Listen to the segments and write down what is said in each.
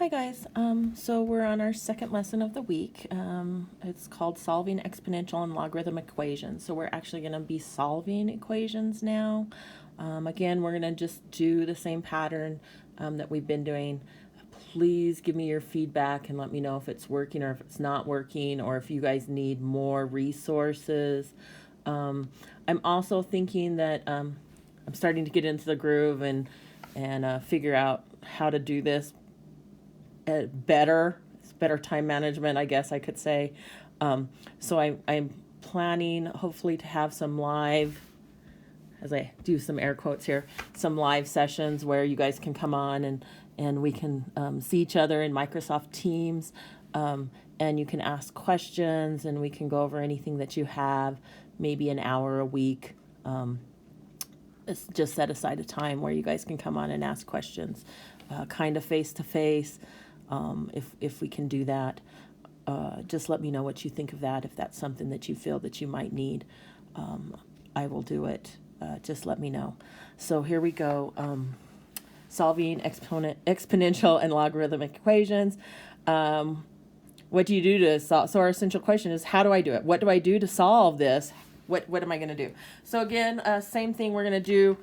Hi guys, so we're on our second lesson of the week. It's called Solving Exponential and Logarithmic Equations. So we're actually going to be solving equations now. Again, we're going to just do the same pattern that we've been doing. Please give me your feedback and let me know if it's working or if it's not working, or if you guys need more resources. I'm also thinking that I'm starting to get into the groove and figure out how to do this better. It's better time management, I guess I could say. So I'm planning hopefully to have some live, as I do some air quotes here, some live sessions where you guys can come on and we can see each other in Microsoft Teams, and you can ask questions and we can go over anything that you have, maybe an hour a week. Just set aside a time where you guys can come on and ask questions, kind of face to face. If we can do that, just let me know what you think of that. If that's something that you feel that you might need, I will do it. Just let me know. So here we go. Solving exponential and logarithmic equations. What do you do to solve? So our essential question is, how do I do it? What do I do to solve this? What am I going to do? So again, same thing. We're going to do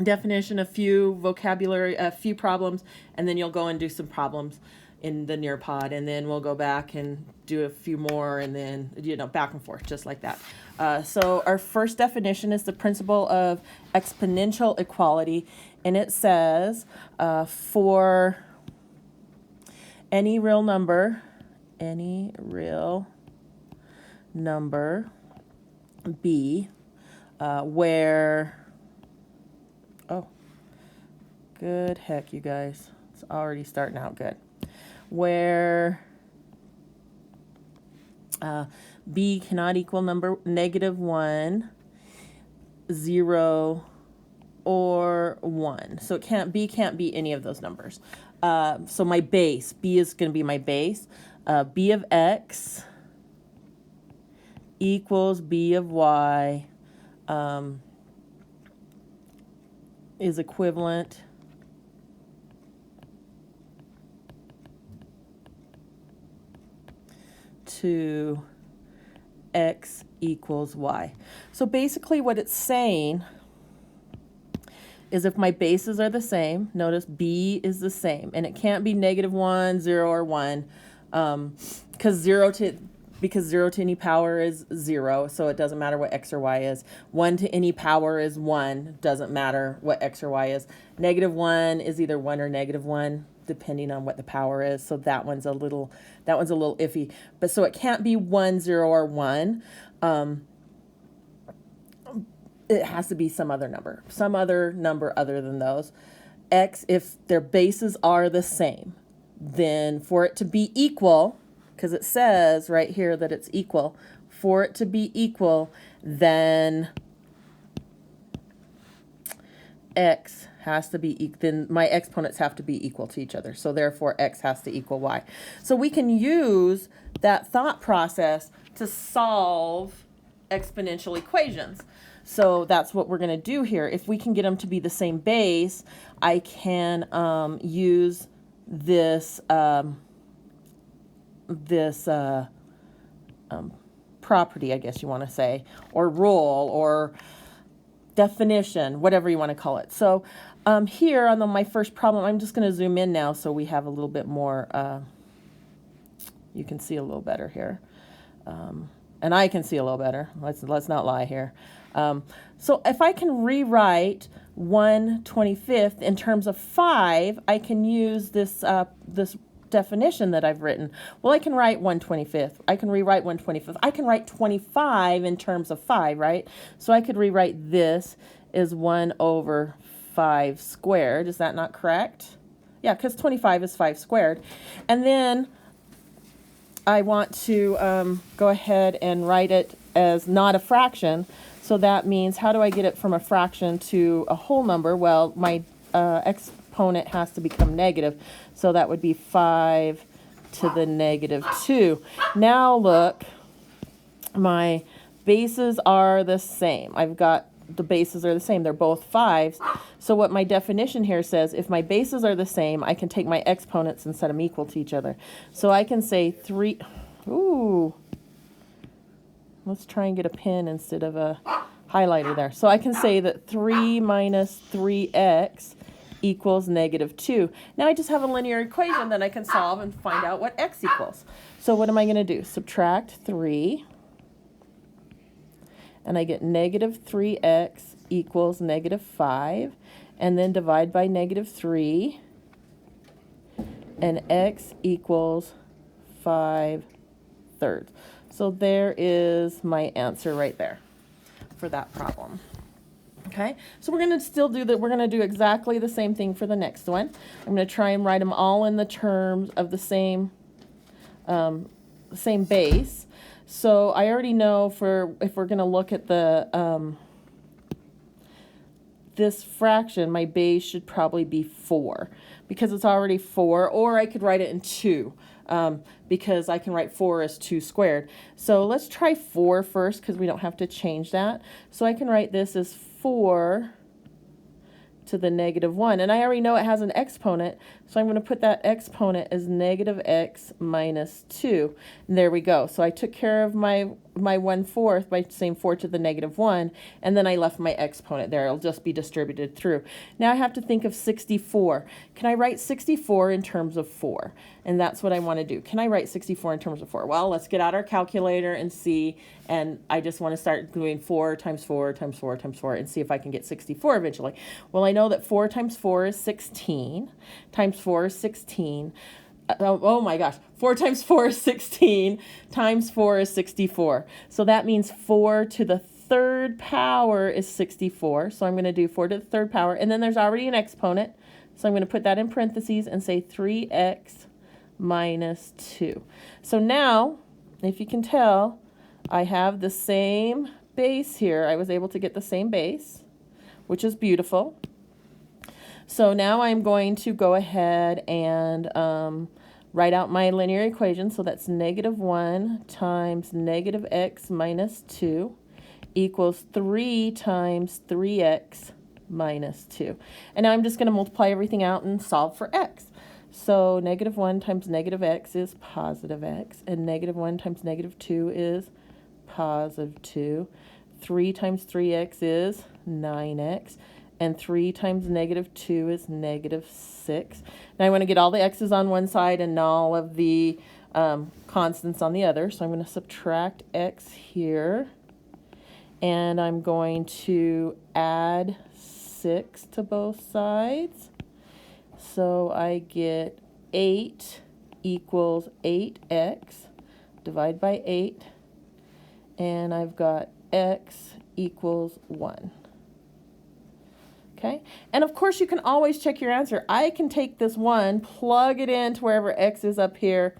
definition, a few vocabulary, a few problems, and then you'll go and do some problems in the Nearpod, and then we'll go back and do a few more, and then, back and forth, just like that. So our first definition is the principle of exponential equality, and it says for any real number b, where, oh, good heck, you guys. It's already starting out good. Where b cannot equal -1, 0, or 1. So B can't be any of those numbers. So my base, b is going to be my base. B of x equals b of y is equivalent to x equals y. So basically what it's saying is if my bases are the same, notice b is the same, and it can't be -1, 0, or 1, because 0 to any power is 0, so it doesn't matter what x or y is. 1 to any power is 1, doesn't matter what x or y is. -1 is either 1 or -1, depending on what the power is. So that one's a little iffy. But so it can't be 1, 0, or 1. It has to be some other number other than those. X, if their bases are the same, then for it to be equal, because it says right here that it's equal, for it to be equal, then x has to be, then my exponents have to be equal to each other. So therefore x has to equal y. So we can use that thought process to solve exponential equations. So that's what we're going to do here. If we can get them to be the same base, I can use this property, I guess you want to say, or rule, or definition, whatever you want to call it. So here on my first problem, I'm just going to zoom in now so we have a little bit more, you can see a little better here. And I can see a little better. Let's not lie here. So if I can rewrite 1/25 in terms of 5, I can use this definition that I've written. Well, I can write 1/25. I can rewrite 1/25. I can write 25 in terms of 5, right? So I could rewrite this as 1/5 squared. Is that not correct? Yeah, because 25 is 5 squared. And then I want to go ahead and write it as not a fraction. So that means, how do I get it from a fraction to a whole number? Well, my exponent has to become negative. So that would be 5 to the -2. Now look, my bases are the same. I've got the bases are the same. They're both 5s. So what my definition here says, if my bases are the same, I can take my exponents and set them equal to each other. So I can say 3, ooh, let's try and get a pen instead of a highlighter there. So I can say that 3 minus 3x equals -2. Now I just have a linear equation that I can solve and find out what x equals. So what am I going to do? Subtract 3, and I get -3x equals -5, and then divide by -3, and x equals 5/3. So there is my answer right there for that problem. Okay, so we're going to still do that. We're going to do exactly the same thing for the next one. I'm going to try and write them all in the terms of the same base. So I already know if we're going to look at the this fraction, my base should probably be 4 because it's already 4, or I could write it in 2 because I can write 4 as 2 squared. So let's try 4 first because we don't have to change that. So I can write this as 4 to the -1, and I already know it has an exponent, so I'm going to put that exponent as -x minus 2. And there we go. So I took care of my 1/4 by saying 4 to the -1, and then I left my exponent there. It'll just be distributed through. Now I have to think of 64. Can I write 64 in terms of 4? And that's what I want to do. Can I write 64 in terms of 4? Well, let's get out our calculator and see, and I just want to start doing 4 times 4 times 4 times 4 and see if I can get 64 eventually. Well, I know that 4 times 4 is 16, times 4 is 16. Oh my gosh, 4 times 4 is 16, times 4 is 64. So that means 4 to the 3rd power is 64. So I'm going to do 4 to the 3rd power, and then there's already an exponent. So I'm going to put that in parentheses and say 3x minus 2. So now, if you can tell, I have the same base here. I was able to get the same base, which is beautiful. So now I'm going to go ahead and write out my linear equation. So that's -1 times -x minus 2 equals 3 times 3x minus 2. And now I'm just going to multiply everything out and solve for x. So -1 times -x is positive x, and -1 times -2 is positive 2. 3 times 3x is 9x, and 3 times -2 is -6. Now I want to get all the x's on one side and all of the constants on the other. So I'm going to subtract x here, and I'm going to add 6 to both sides. So I get 8 equals 8x, divide by 8, and I've got x equals 1. Okay, and of course you can always check your answer. I can take this 1, plug it into wherever x is up here,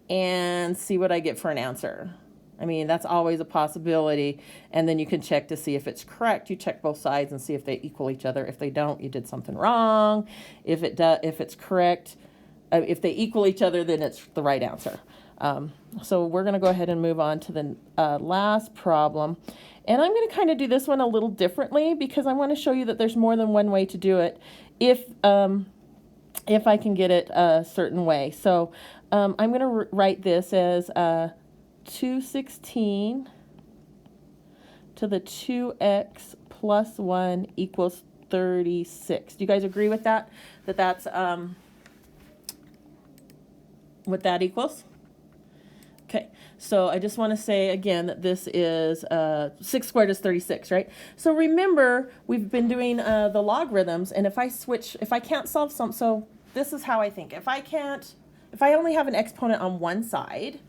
and see what I get for an answer. I mean, that's always a possibility, and then you can check to see if it's correct. You check both sides and see if they equal each other. If they don't, you did something wrong. If it's correct, if they equal each other, then it's the right answer. So we're going to go ahead and move on to the last problem. And I'm going to kind of do this one a little differently because I want to show you that there's more than one way to do it if I can get it a certain way. So I'm going to write this as 216 to the 2x plus 1 equals 36. Do you guys agree with that? That's what that equals? Okay, so I just want to say again that this is 6 squared is 36, right? So remember, we've been doing the logarithms, and if I can't solve some, so this is how I think. If I only have an exponent on one side,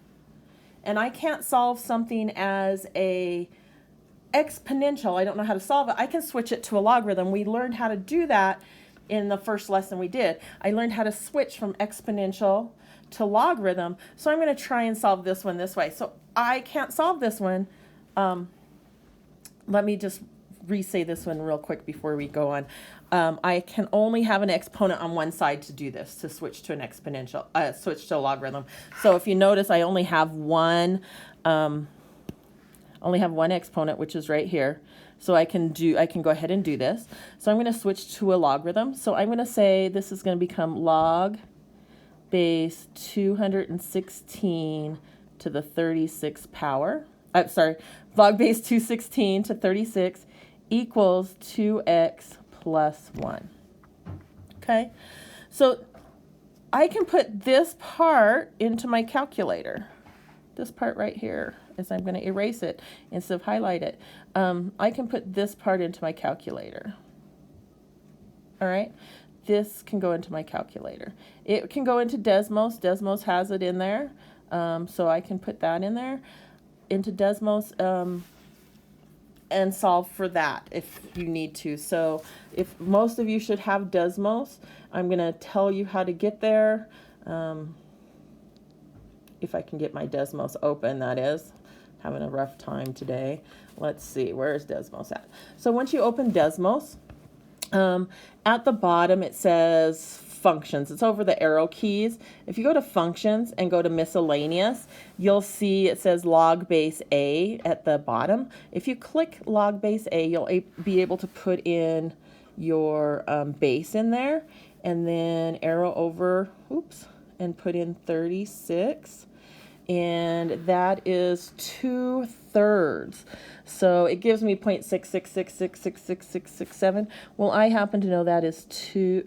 and I can't solve something as a exponential, I don't know how to solve it, I can switch it to a logarithm. We learned how to do that in the first lesson we did. I learned how to switch from exponential to logarithm, so I'm going to try and solve this one this way. So I can't solve this one. Let me just re-say this one real quick before we go on. I can only have an exponent on one side to do this, to switch to an exponential, switch to a logarithm. So if you notice, I only have one exponent, which is right here. So I can go ahead and do this. So I'm going to switch to a logarithm. So I'm going to say this is going to become log base 216 to the 36th power. Log base 216 to 36 equals 2x plus 1. Okay, so I can put this part into my calculator. This part right here, as I'm going to erase it instead of highlight it. I can put this part into my calculator. All right, this can go into my calculator. It can go into Desmos. Desmos has it in there, so I can put that in there into Desmos and solve for that if you need to. So if most of you should have Desmos, I'm going to tell you how to get there. If I can get my Desmos open, that is. Having a rough time today. Let's see, where is Desmos at? So once you open Desmos, at the bottom it says functions. It's over the arrow keys. If you go to functions and go to miscellaneous, you'll see it says log base A at the bottom. If you click log base A, you'll be able to put in your base in there, and then arrow over, and put in 36. And that is 2/3. So it gives me 0.666666667. Well, I happen to know that is see,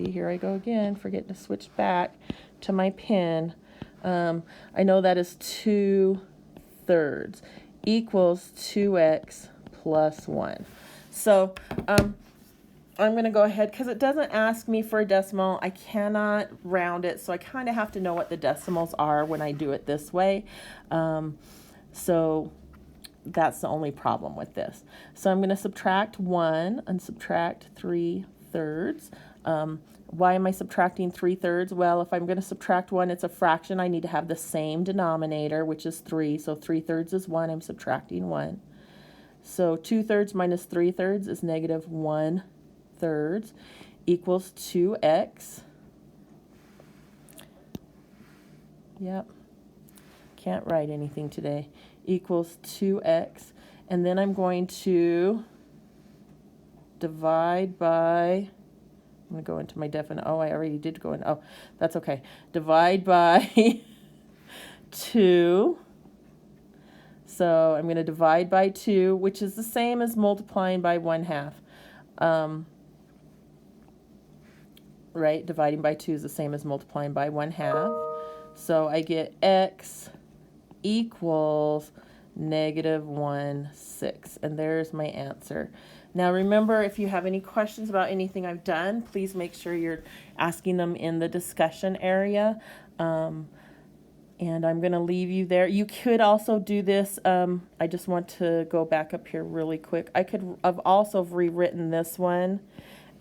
here I go again, forgetting to switch back to my pen. I know that is 2/3 equals 2x plus 1. So I'm going to go ahead, because it doesn't ask me for a decimal. I cannot round it, so I kind of have to know what the decimals are when I do it this way. So that's the only problem with this. So I'm going to subtract 1 and subtract 3/3. Why am I subtracting 3/3? Well, if I'm going to subtract 1, it's a fraction. I need to have the same denominator, which is 3. So 3/3 is 1. I'm subtracting 1. So 2/3 minus 3/3 is negative 1/3 equals 2x. Yep. Can't write anything today. Equals 2x. And then I'm going to divide by, I'm going to go into my definite, I already did go in, that's okay. Divide by 2. So I'm going to divide by 2, which is the same as multiplying by 1/2. Right? Dividing by 2 is the same as multiplying by 1/2. So I get x equals negative 1/6. And there's my answer. Now remember, if you have any questions about anything I've done, please make sure you're asking them in the discussion area. And I'm going to leave you there. You could also do this. I just want to go back up here really quick. I could have also rewritten this one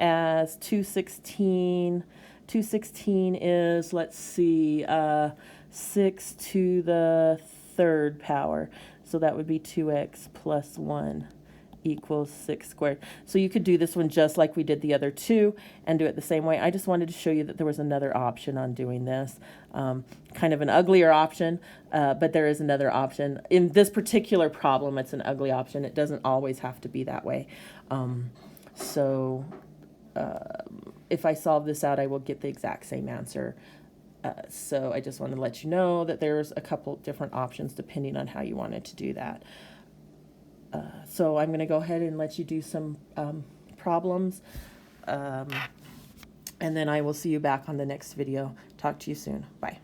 as 216. 216 is, let's see, 6 to the 3rd power. So that would be 2x plus 1 equals 6 squared. So you could do this one just like we did the other two and do it the same way. I just wanted to show you that there was another option on doing this. Kind of an uglier option, but there is another option. In this particular problem, it's an ugly option. It doesn't always have to be that way. If I solve this out, I will get the exact same answer. So I just want to let you know that there's a couple different options depending on how you wanted to do that. So I'm going to go ahead and let you do some problems, and then I will see you back on the next video. Talk to you soon. Bye.